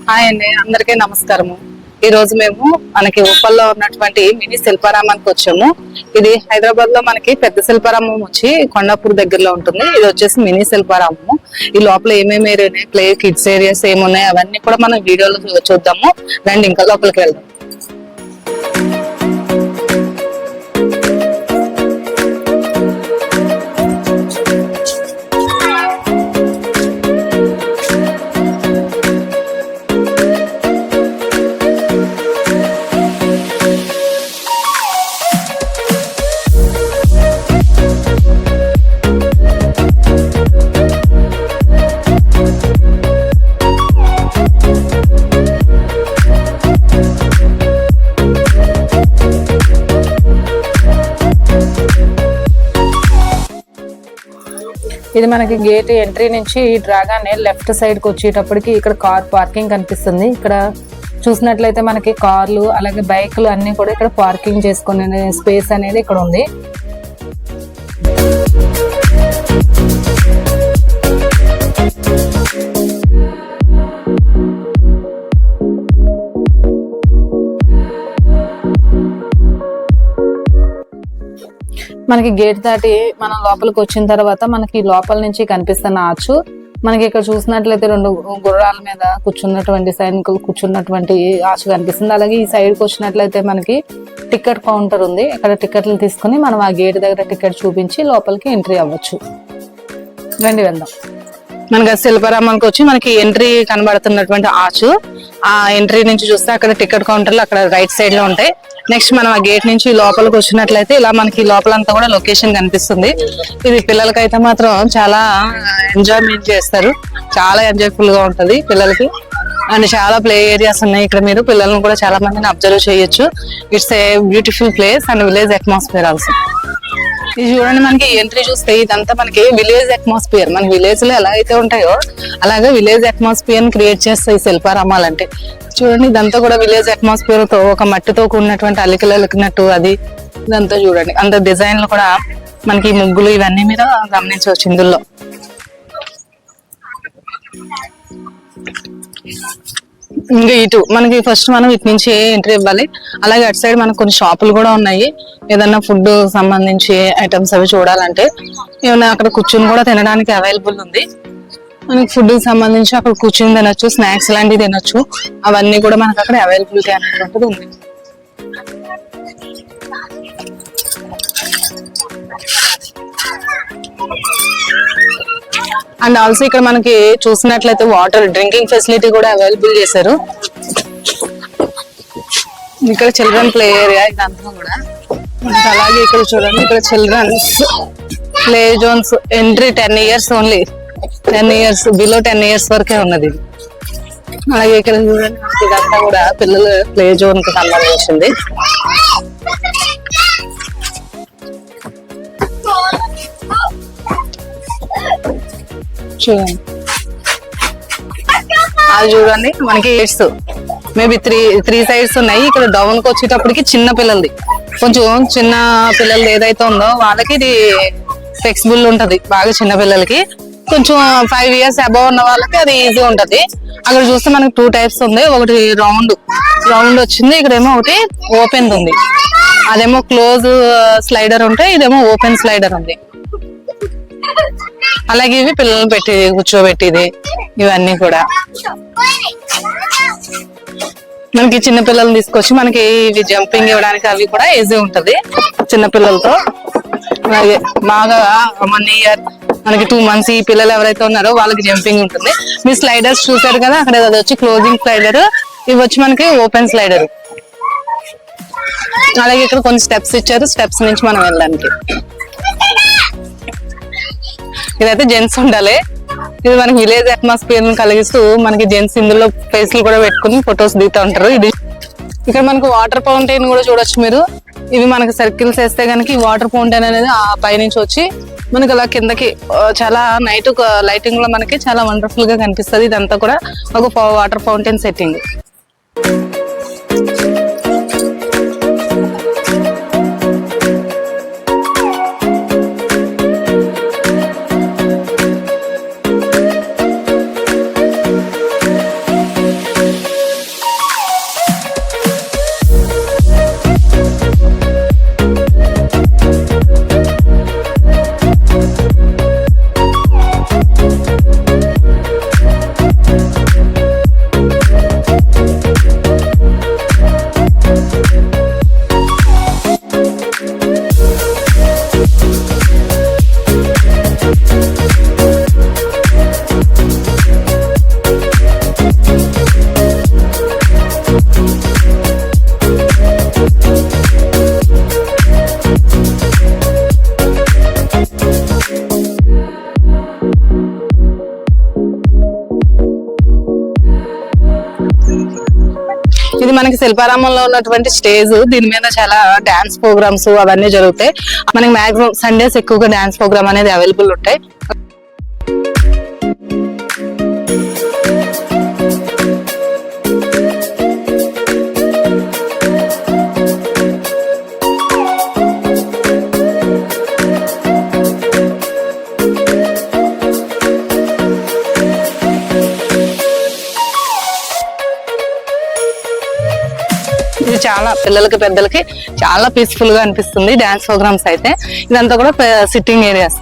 Hi అండి, అందరికీ నమస్కారము. ఈ రోజు మేము మనకి ఉప్పల్లో ఉన్నటువంటి మినీ శిల్పారామానికి వచ్చాము. ఇది హైదరాబాద్ లో మనకి పెద్ద శిల్పారామం వచ్చి కొండాపూర్ దగ్గరలో ఉంటుంది. ఇది వచ్చేసి మినీ శిల్పారామము. ఈ లోపల ఏమేమి ప్లే కిడ్స్ ఏరియాస్ ఏమున్నాయి అవన్నీ కూడా మనం వీడియోలో చూద్దాము. రండి ఇంకా లోపలికి వెళ్దాం. ఇది మనకి గేట్ ఎంట్రీ నుంచి డ్రాగానే లెఫ్ట్ సైడ్ కి వచ్చేటప్పటికి ఇక్కడ కార్ పార్కింగ్ కనిపిస్తుంది. ఇక్కడ చూసినట్లయితే మనకి కార్లు అలాగే బైక్లు అన్ని కూడా ఇక్కడ పార్కింగ్ చేసుకునే స్పేస్ అనేది ఇక్కడ ఉంది. మనకి గేట్ దాటి మనం లోపలికి వచ్చిన తర్వాత మనకి లోపల నుంచి కనిపిస్తున్న ఆర్చ్, మనకి ఇక్కడ చూసినట్లయితే రెండు గుర్రాల మీద కూర్చున్నటువంటి సైనికులు కూర్చున్నటువంటి ఆర్చ్ కనిపిస్తుంది. అలాగే ఈ సైడ్ కి వచ్చినట్లయితే మనకి టికెట్ కౌంటర్ ఉంది. ఇక్కడ టికెట్లు తీసుకుని మనం ఆ గేట్ దగ్గర టికెట్ చూపించి లోపలికి ఎంట్రీ అవ్వచ్చు. రండి వెళ్దాం. మనకి శిల్పారామానికి వచ్చి మనకి ఎంట్రీ కనబడుతున్నటువంటి ఆర్చ్, ఆ ఎంట్రీ నుంచి చూస్తే అక్కడ టికెట్ కౌంటర్లు అక్కడ రైట్ సైడ్ లో ఉంటాయి. నెక్స్ట్ మనం ఆ గేట్ నుంచి లోపలికి వచ్చినట్లయితే ఇలా మనకి లోపలంతా కూడా లొకేషన్ కనిపిస్తుంది. ఇది పిల్లలకైతే మాత్రం చాలా ఎంజాయ్మెంట్ చేస్తారు. చాలా ఎంజాయ్ఫుల్ గా ఉంటది పిల్లలకి. అండ్ చాలా ప్లే ఏరియాస్ ఉన్నాయి ఇక్కడ. మీరు పిల్లలను కూడా చాలా మందిని అబ్జర్వ్ చేయొచ్చు. It's a beautiful place and village atmosphere also. ఇది చూడండి, మనకి ఎంట్రీ చూస్తే ఇదంతా మనకి విలేజ్ అట్మాస్ఫియర్. మన విలేజ్ లో ఎలా అయితే ఉంటాయో అలాగే విలేజ్ అట్మాస్ఫియర్ క్రియేట్ చేస్తాయి శిల్పారామాలు అంటే. చూడండి, ఇదంతా కూడా విలేజ్ అట్మాస్ఫియర్ తో ఒక మట్టితో కూడినటువంటి అలికలు అలికినట్టు అది ఇదంతా చూడండి. అంత డిజైన్లు కూడా మనకి ముగ్గులు ఇవన్నీ మీద గమనించవచ్చు ఇందులో. ఇంకా ఇటు మనకి ఫస్ట్ మనం ఇటు నుంచి ఎంట్రీ ఇవ్వాలి. అలాగే అటు సైడ్ మనకు కొన్ని షాపులు కూడా ఉన్నాయి. ఏదన్నా ఫుడ్ సంబంధించి ఐటమ్స్ అవి చూడాలంటే ఏమన్నా అక్కడ కూర్చుని కూడా తినడానికి అవైలబుల్ ఉంది. మనకి ఫుడ్ కి సంబంధించి అక్కడ కూర్చుని తినొచ్చు, స్నాక్స్ లాంటివి తినొచ్చు. అవన్నీ కూడా మనకు అక్కడ అవైలబిలిటీ అనేటువంటిది ఉంది. అండ్ ఆల్సో ఇక్కడ మనకి చూసినట్లయితే వాటర్ డ్రింకింగ్ ఫెసిలిటీ కూడా అవైలబుల్ చేశారు. ఇక్కడ చిల్డ్రన్ ప్లే ఏరియా ఇదంతా కూడా. అలాగే ఇక్కడ చూడండి, ఇక్కడ children's play zones entry 10 years only. 10 years below 10 years వరకే ఉన్నది. అలాగే ఇక్కడ చూడండి, ఇదంతా కూడా పిల్లల ప్లే జోన్ కి సంబంధించింది. చూడండి, అది చూడండి మనకి గేట్స్ మేబీ త్రీ సైడ్స్ ఉన్నాయి. ఇక్కడ డౌన్ కి వచ్చేటప్పటికి చిన్న పిల్లలది, కొంచెం చిన్న పిల్లలది ఏదైతే ఉందో వాళ్ళకి ఇది ఫ్లెక్సిబుల్ ఉంటది. బాగా చిన్న పిల్లలకి, కొంచెం 5 years అబౌవ్ ఉన్న వాళ్ళకి అది ఈజీ ఉంటది. అక్కడ చూస్తే మనకి 2 types ఉంది. ఒకటి రౌండ్ వచ్చింది, ఇక్కడేమో ఒకటి ఓపెన్ ఉంది. అదేమో క్లోజ్ స్లైడర్ ఉంటే ఇదేమో ఓపెన్ స్లైడర్ ఉంది. అలాగే ఇవి పిల్లలు పెట్టి కూర్చోబెట్టేది ఇవన్నీ కూడా. మనకి చిన్న పిల్లల్ని తీసుకొచ్చి మనకి ఇవి జంపింగ్ ఇవ్వడానికి అవి కూడా ఈజీ ఉంటది చిన్న పిల్లలతో. అలాగే బాగా 1 year మనకి 2 months ఈ పిల్లలు ఎవరైతే ఉన్నారో వాళ్ళకి జంపింగ్ ఉంటుంది. మీరు స్లైడర్స్ చూసారు కదా, అక్కడ అది వచ్చి క్లోజింగ్ స్లైడర్, ఇవి వచ్చి మనకి ఓపెన్ స్లైడర్. అలాగే ఇక్కడ కొన్ని స్టెప్స్ ఇచ్చారు, స్టెప్స్ నుంచి మనం వెళ్ళడానికి. ఇదైతే జెంట్స్ ఉండాలి. ఇది మనకి విలేజ్ అట్మాస్ఫియర్ కలిగిస్తూ మనకి జెంట్స్ ఇందులో ఫేస్లు కూడా పెట్టుకుని ఫొటోస్ దిగుతూ ఉంటారు. ఇది ఇక్కడ మనకు వాటర్ ఫౌంటైన్ కూడా చూడొచ్చు మీరు. ఇవి మనకి సర్కిల్స్ వేస్తే కనుక ఈ వాటర్ ఫౌంటైన్ అనేది ఆ పైనుంచి వచ్చి మనకి అలా కిందకి చాలా నైట్ లైటింగ్ లో మనకి చాలా వండర్ఫుల్ గా కనిపిస్తుంది. ఇదంతా కూడా ఒక వాటర్ ఫౌంటైన్ సెట్టింగ్. ఇది మనకి శిల్పారామంలో ఉన్నటువంటి స్టేజ్. దీని మీద చాలా డాన్స్ ప్రోగ్రామ్స్ అవన్నీ జరుగుతాయి. మనకి మాక్సిమం సండేస్ ఎక్కువగా డాన్స్ ప్రోగ్రామ్ అనేది అవైలబుల్ ఉంటాయి. ఇది చాలా పిల్లలకి పెద్దలకి చాలా పీస్ఫుల్ గా అనిపిస్తుంది డాన్స్ ప్రోగ్రామ్స్ అయితే. ఇదంతా కూడా సిట్టింగ్ ఏరియాస్,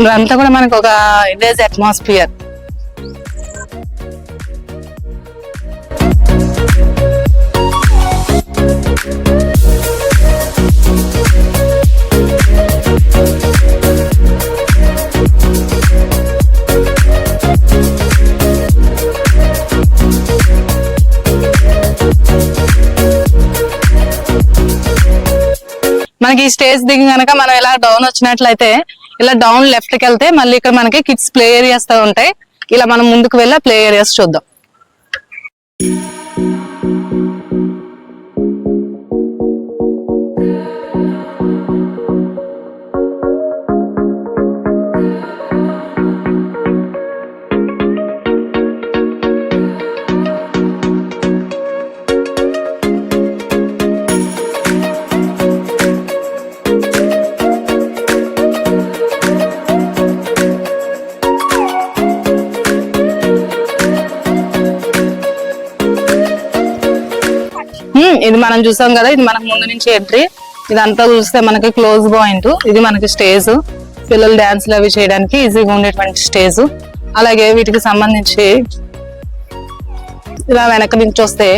ఇదంతా కూడా మనకు ఒక విలేజ్ అట్మాస్ఫియర్. మనకి ఈ స్టేజ్ దిగి కనుక మనం ఇలా డౌన్ వచ్చినట్లయితే ఇలా డౌన్ లెఫ్ట్ కి వెళ్తే మళ్ళీ ఇక్కడ మనకి కిడ్స్ ప్లే ఏరియాస్ తో ఉంటాయి. ఇలా మనం ముందుకు వెళ్ళి ప్లే ఏరియాస్ చూద్దాం. ఇది మనం చూసాం కదా, ఇది మనకు ముందు నుంచి ఎంట్రీ. ఇదంతా చూస్తే మనకి క్లోజ్ పాయింట్. ఇది మనకి స్టేజ్, పిల్లలు డాన్స్లు అవి చేయడానికి ఈజీగా ఉండేటువంటి స్టేజ్. అలాగే వీటికి సంబంధించి ఇలా వెనక నుంచి వస్తే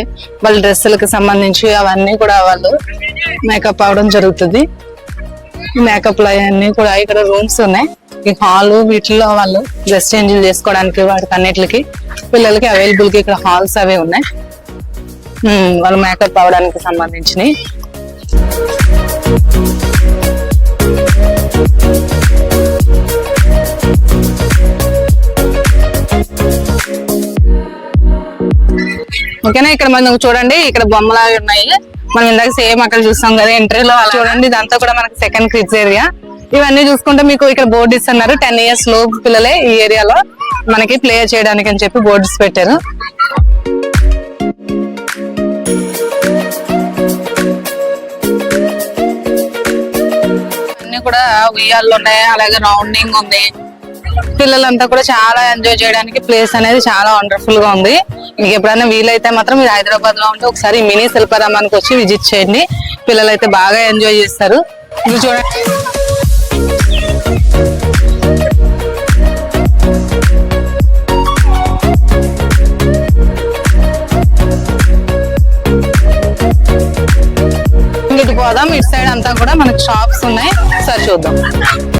వాళ్ళ డ్రెస్సులకి సంబంధించి అవన్నీ కూడా వాళ్ళు మేకప్ అవడం జరుగుతుంది. మేకప్ అవన్నీ కూడా ఇక్కడ రూమ్స్ ఉన్నాయి. ఈ హాల్ వీటిలో వాళ్ళు డ్రెస్ చేంజ్ చేసుకోవడానికి వాటికి అన్నిటికి పిల్లలకి అవైలబుల్ గా ఇక్కడ హాల్స్ అవే ఉన్నాయి. వాళ్ళు మేకప్ అవడానికి సంబంధించినవి. ఓకేనా, ఇక్కడ మనం చూడండి, ఇక్కడ బొమ్మలాగా ఉన్నాయి. మనం ఇందాక సేమ్ అక్కడ చూస్తాం కదా ఎంట్రీలో. చూడండి, ఇదంతా కూడా మనకి సెకండ్ కిడ్స్ ఏరియా. ఇవన్నీ చూసుకుంటే మీకు ఇక్కడ బోర్డు ఇస్తున్నారు. 10 years లోపు పిల్లలే ఈ ఏరియాలో మనకి ప్లే చేయడానికి అని చెప్పి బోర్డ్స్ పెట్టారు. కూడా ఉయ్యాలు ఉన్నాయి, అలాగే రౌండింగ్ ఉంది. పిల్లలంతా కూడా చాలా ఎంజాయ్ చేయడానికి ప్లేస్ అనేది చాలా వండర్ఫుల్ గా ఉంది. మీకు ఎప్పుడైనా వీలైతే మాత్రం మీరు హైదరాబాద్ లో ఉంటే ఒకసారి మినీ శిల్పారామానికి వచ్చి విజిట్ చేయండి. పిల్లలు అయితే బాగా ఎంజాయ్ చేస్తారు. ఇది చూడండి, ఇటు పోదాం. ఇటు సైడ్ అంతా కూడా మనకి షాప్స్ ఉన్నాయి, సరే చూద్దాం.